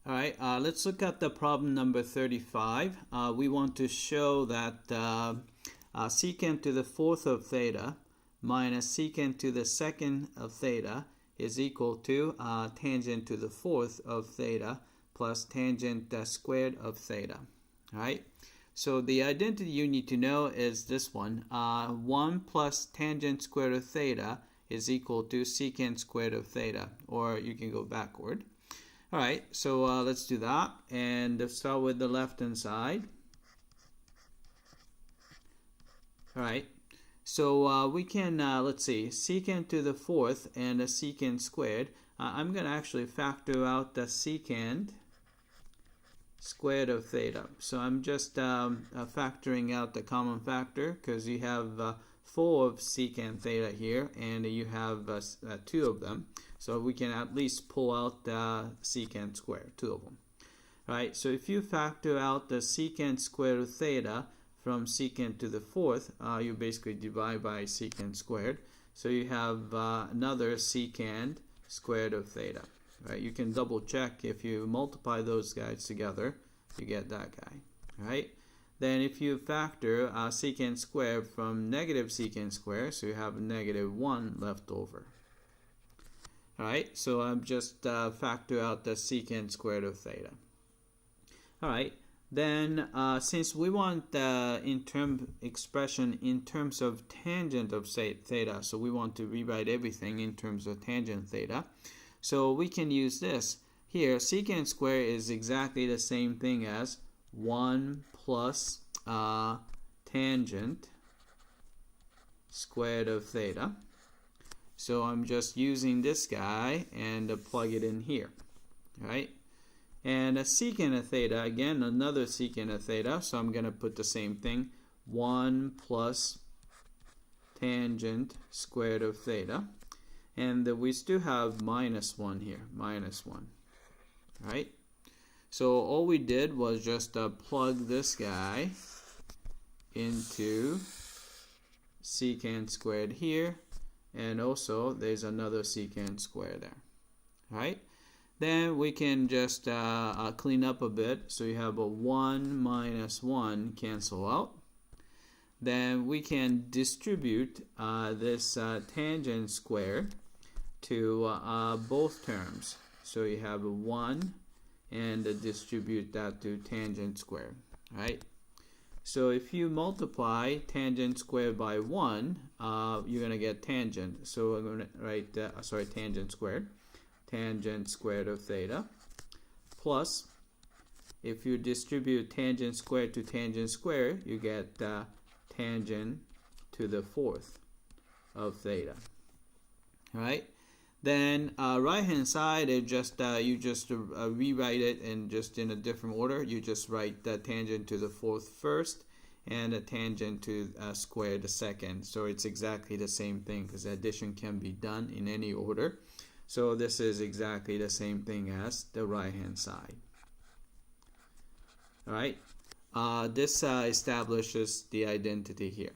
All right, let's look at the problem number 35. We want to show that secant to the fourth of theta minus secant to the second of theta is equal to tangent to the fourth of theta plus tangent squared of theta. All right, so the identity you need to know is this one. 1 plus tangent squared of theta is equal to secant squared of theta, or you can go backward. All right, so let's do that, and let's start with the left hand side. All right, so we can, let's see, secant to the fourth and a secant squared. I'm going to actually factor out the secant squared of theta. So I'm just factoring out the common factor because you have 4 of secant theta here, and you have 2 of them. So we can at least pull out the secant square, 2 of them. Right, so if you factor out the secant squared of theta from secant to the fourth, you basically divide by secant squared. So you have another secant squared of theta. Right, you can double check if you multiply those guys together, you get that guy. Right, then if you factor secant squared from negative secant squared, so you have negative 1 left over. Alright, so I'm just factor out the secant squared of theta. Alright, then since we want the expression in terms of tangent of theta, so we want to rewrite everything in terms of tangent theta. So we can use this. Here, secant squared is exactly the same thing as 1 plus tangent squared of theta. So I'm just using this guy and plug it in here, right? And a secant of theta, again, another secant of theta, so I'm going to put the same thing, 1 plus tangent squared of theta. And we still have minus 1 here, minus 1, right? So all we did was just plug this guy into secant squared here. And also there's another secant square there. Right? Then we can just clean up a bit. So you have a 1 minus 1 cancel out. Then we can distribute this tangent square to both terms. So you have a 1 and distribute that to tangent square. Right? So if you multiply tangent squared by 1, you're going to get tangent. So I'm going to write, tangent squared of theta, plus, if you distribute tangent squared to tangent square, you get tangent to the fourth of theta. All right? Then right hand side, you just rewrite it in a different order. You just write the tangent to the fourth first and a tangent to square the second. So it's exactly the same thing because addition can be done in any order. So this is exactly the same thing as the right hand side. All right, this establishes the identity here.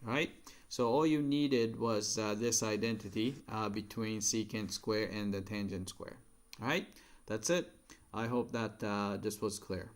All right. So all you needed was this identity between secant square and the tangent square. All right, that's it. I hope that this was clear.